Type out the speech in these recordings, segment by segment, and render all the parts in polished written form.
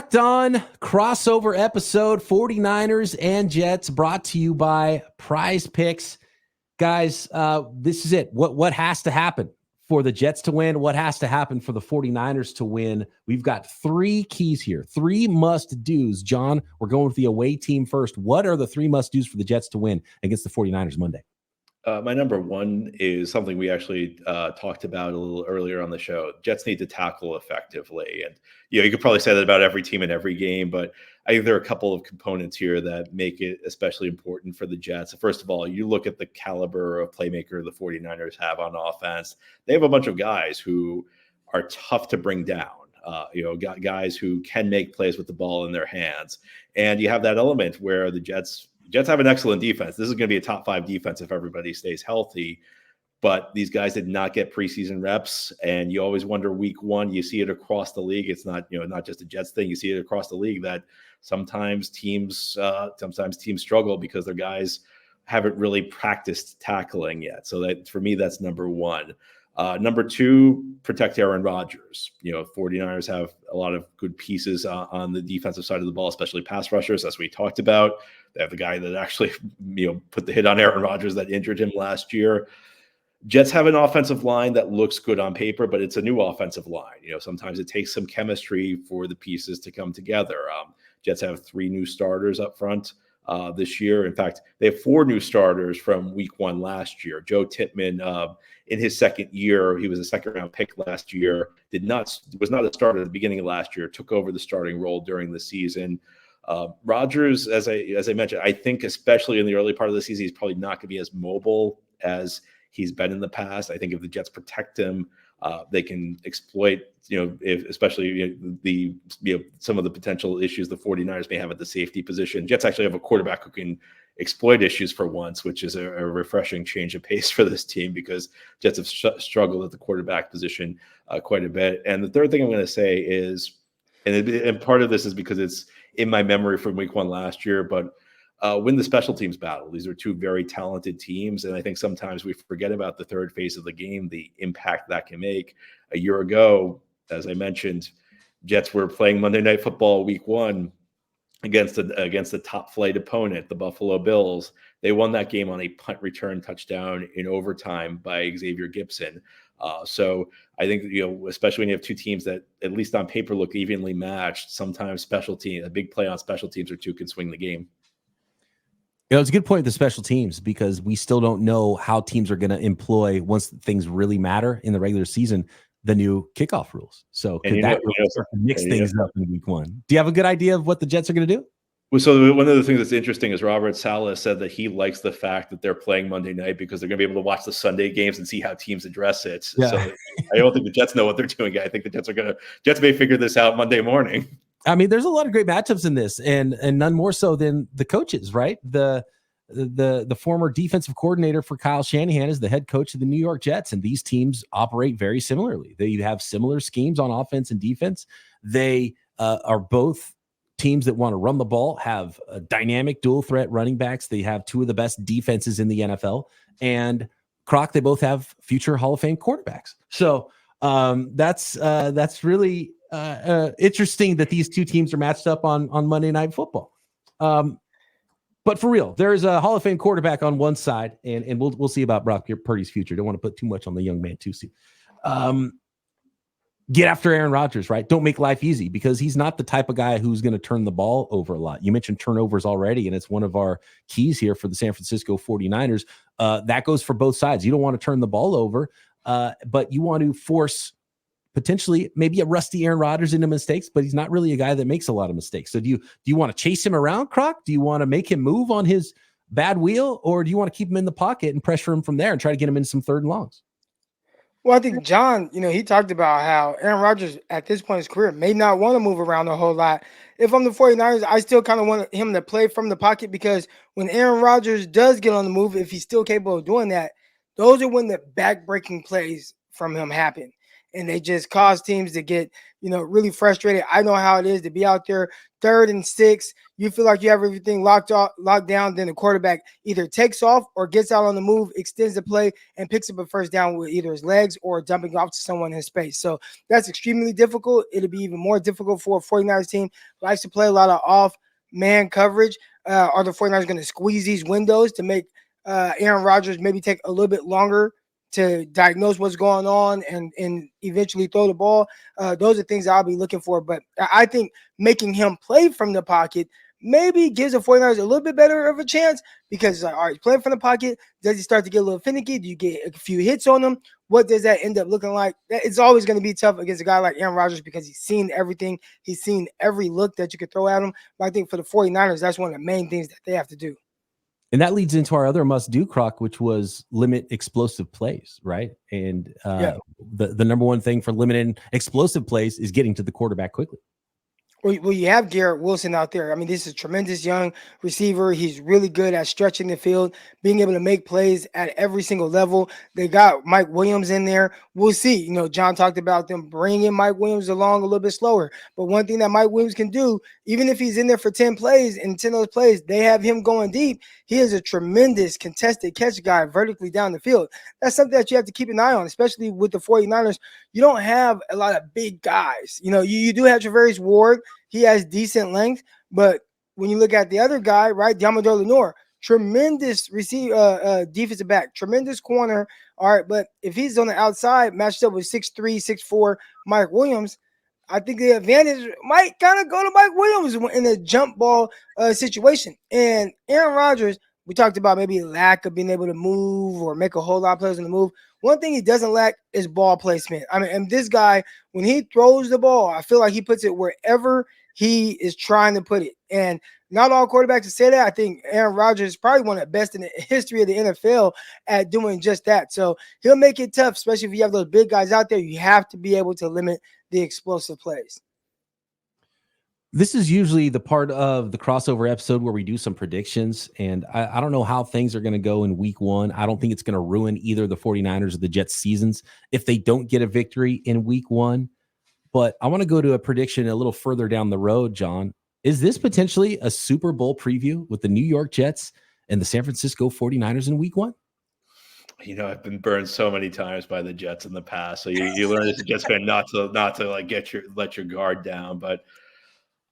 Locked On crossover episode 49ers and Jets brought to you by PrizePicks. Guys, this is it. What has to happen for the Jets to win? What has to happen for the 49ers to win? We've got three keys here, three must-dos. John, we're going with the away team first. What are the three must-dos for the Jets to win against the 49ers Monday? My number one is something we actually talked about a little earlier on the show. Jets need to tackle effectively. And, you could probably say that about every team in every game, but I think there are a couple of components here that make it especially important for the Jets. First of all, you look at the caliber of playmaker the 49ers have on offense. They have a bunch of guys who are tough to bring down. Guys who can make plays with the ball in their hands. And you have that element where the Jets have an excellent defense. This is going to be a top 5 defense if everybody stays healthy. But these guys did not get preseason reps, and you always wonder week one. You see it across the league. It's not not just a Jets thing. You see it across the league that sometimes teams struggle because their guys haven't really practiced tackling yet. So that for me, that's number one. Number two, protect Aaron Rodgers. 49ers have a lot of good pieces on the defensive side of the ball, especially pass rushers, as we talked about. They have the guy that actually, put the hit on Aaron Rodgers that injured him last year. Jets have an offensive line that looks good on paper, but it's a new offensive line. Sometimes it takes some chemistry for the pieces to come together. Jets have 3 new starters up front this year. In fact, they have 4 new starters from week 1 last year. Joe Tippmann, in his second year, he was a second-round pick last year, was not a starter at the beginning of last year, took over the starting role during the season. Rodgers, as I mentioned, I think especially in the early part of the season, he's probably not going to be as mobile as he's been in the past. I think if the Jets protect him, they can exploit, especially some of the potential issues the 49ers may have at the safety position. Jets actually have a quarterback who can exploit issues for once, which is a refreshing change of pace for this team because Jets have struggled at the quarterback position quite a bit. And the third thing I'm going to say is, and part of this is because it's in my memory from week 1 last year, but win the special teams battle. These are 2 very talented teams, and I think sometimes we forget about the third phase of the game, the impact that can make. A year ago, as I mentioned, Jets were playing Monday Night Football week 1 against a top flight opponent, the Buffalo Bills. They won that game on a punt return touchdown in overtime by Xavier Gibson. So I think, especially when you have 2 teams that at least on paper look evenly matched, sometimes a big play on special teams or 2 can swing the game. It's a good point with the special teams because we still don't know how teams are going to employ, once things really matter in the regular season, the new kickoff rules. So could that mix things up in week 1? Do you have a good idea of what the Jets are going to do? Well, so one of the things that's interesting is Robert Saleh said that he likes the fact that they're playing Monday night because they're going to be able to watch the Sunday games and see how teams address it. Yeah. So I don't think the Jets know what they're doing. I think the Jets may figure this out Monday morning. I mean, there's a lot of great matchups in this, and none more so than the coaches, right? The former defensive coordinator for Kyle Shanahan is the head coach of the New York Jets, and these teams operate very similarly. They have similar schemes on offense and defense. They are both teams that want to run the ball, have a dynamic dual threat running backs. They have 2 of the best defenses in the NFL, and Croc, they both have future Hall of Fame quarterbacks. So that's really interesting that these 2 teams are matched up on Monday Night Football. But for real, there's a Hall of Fame quarterback on one side, and we'll see about Brock Purdy's future. Don't want to put too much on the young man too soon. Get after Aaron Rodgers, right? Don't make life easy because he's not the type of guy who's going to turn the ball over a lot. You mentioned turnovers already, and it's one of our keys here for the San Francisco 49ers. That goes for both sides. You don't want to turn the ball over, but you want to force potentially maybe a rusty Aaron Rodgers into mistakes, but he's not really a guy that makes a lot of mistakes. So do you want to chase him around, Croc? Do you want to make him move on his bad wheel, or do you want to keep him in the pocket and pressure him from there and try to get him in some 3rd and longs? Well, I think John, he talked about how Aaron Rodgers at this point in his career may not want to move around a whole lot. If I'm the 49ers, I still kind of want him to play from the pocket because when Aaron Rodgers does get on the move, if he's still capable of doing that, those are when the back-breaking plays from him happen. and they just cause teams to get, really frustrated. I know how it is to be out there 3rd and 6. You feel like you have everything locked down. Then the quarterback either takes off or gets out on the move, extends the play, and picks up a first down with either his legs or dumping off to someone in space. So that's extremely difficult. It'll be even more difficult for a 49ers team who likes to play a lot of off-man coverage. Are the 49ers going to squeeze these windows to make Aaron Rodgers maybe take a little bit longer to diagnose what's going on and eventually throw the ball? Those are things I'll be looking for. But I think making him play from the pocket maybe gives the 49ers a little bit better of a chance, because, all right, playing from the pocket, does he start to get a little finicky? Do you get a few hits on him? What does that end up looking like? It's always going to be tough against a guy like Aaron Rodgers because he's seen everything. He's seen every look that you could throw at him. But I think for the 49ers, that's one of the main things that they have to do. And that leads into our other must-do, Croc, which was limit explosive plays, right? And the number one thing for limiting explosive plays is getting to the quarterback quickly. Well, you have Garrett Wilson out there. I mean, this is a tremendous young receiver. He's really good at stretching the field, being able to make plays at every single level. They got Mike Williams in there. We'll see. John talked about them bringing Mike Williams along a little bit slower. But one thing that Mike Williams can do, even if he's in there for 10 plays, and 10 of those plays, they have him going deep, he is a tremendous contested catch guy vertically down the field. That's something that you have to keep an eye on, especially with the 49ers. You don't have a lot of big guys. You do have Travarius Ward. He has decent length, but when you look at the other guy, right, Diamador Lenore, tremendous defensive back, tremendous corner. All right, but if he's on the outside, matched up with 6'3", 6'4", Mike Williams, I think the advantage might kind of go to Mike Williams in a jump ball situation. And Aaron Rodgers, we talked about maybe lack of being able to move or make a whole lot of plays on the move. One thing he doesn't lack is ball placement. I mean, and this guy, when he throws the ball, I feel like he puts it wherever he is trying to put it. And not all quarterbacks say that. I think Aaron Rodgers is probably one of the best in the history of the NFL at doing just that. So he'll make it tough, especially if you have those big guys out there. You have to be able to limit the explosive plays. This is usually the part of the crossover episode where we do some predictions, and I don't know how things are going to go in week 1. I don't think it's going to ruin either the 49ers or the Jets seasons if they don't get a victory in week 1. But I want to go to a prediction a little further down the road, John. Is this potentially a Super Bowl preview with the New York Jets and the San Francisco 49ers in week 1? I've been burned so many times by the Jets in the past. So you learn as a Jets fan not to like let your guard down. But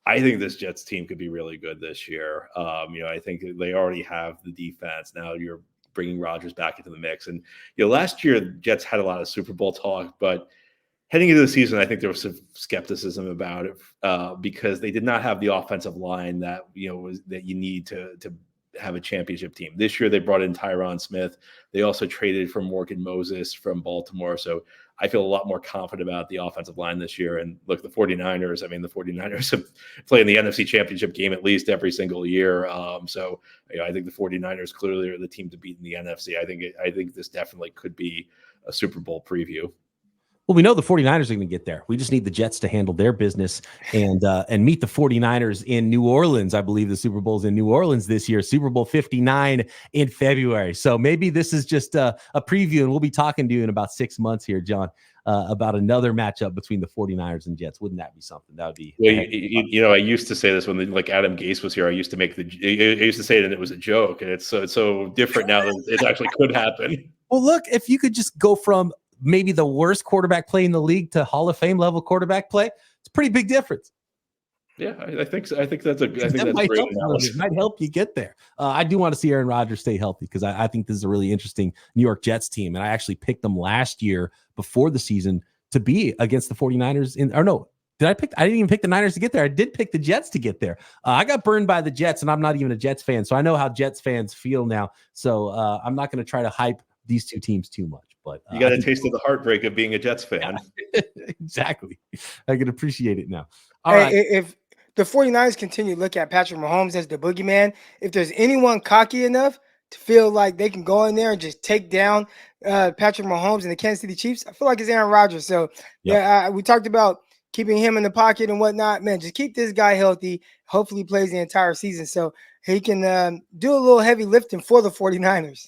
I think this Jets team could be really good this year. I think they already have the defense. Now you're bringing Rodgers back into the mix. And, last year, the Jets had a lot of Super Bowl talk, but heading into the season, I think there was some skepticism about it because they did not have the offensive line that, that you need to have a championship team. This year, they brought in Tyron Smith. They also traded for Morgan Moses from Baltimore. So I feel a lot more confident about the offensive line this year. And look, the 49ers have played in the NFC Championship game at least every single year. So I think the 49ers clearly are the team to beat in the NFC. I think this definitely could be a Super Bowl preview. Well, we know the 49ers are going to get there. We just need the Jets to handle their business and meet the 49ers in New Orleans. I believe the Super Bowl's in New Orleans this year, Super Bowl 59 in February. So maybe this is just a preview, and we'll be talking to you in about 6 months here, John, about another matchup between the 49ers and Jets. Wouldn't that be something? That would be. Well, I used to say this when Adam Gase was here. I used to say it and it was a joke, and it's so different now that it actually could happen. Well, look, if you could just go from maybe the worst quarterback play in the league to Hall of Fame level quarterback play, it's a pretty big difference. Yeah, I think so. I think that's great analysis. It might help you get there. I do want to see Aaron Rodgers stay healthy because I think this is a really interesting New York Jets team. And I actually picked them last year before the season to be against the 49ers I didn't even pick the Niners to get there. I did pick the Jets to get there. I got burned by the Jets, and I'm not even a Jets fan. So I know how Jets fans feel now. So I'm not going to try to hype these two teams too much. But you got a taste of the heartbreak of being a Jets fan. Yeah, exactly. I can appreciate it now. All right. If the 49ers continue to look at Patrick Mahomes as the boogeyman, if there's anyone cocky enough to feel like they can go in there and just take down Patrick Mahomes and the Kansas City Chiefs, I feel like it's Aaron Rodgers. So, we talked about keeping him in the pocket and whatnot. Man, just keep this guy healthy. Hopefully he plays the entire season so he can do a little heavy lifting for the 49ers.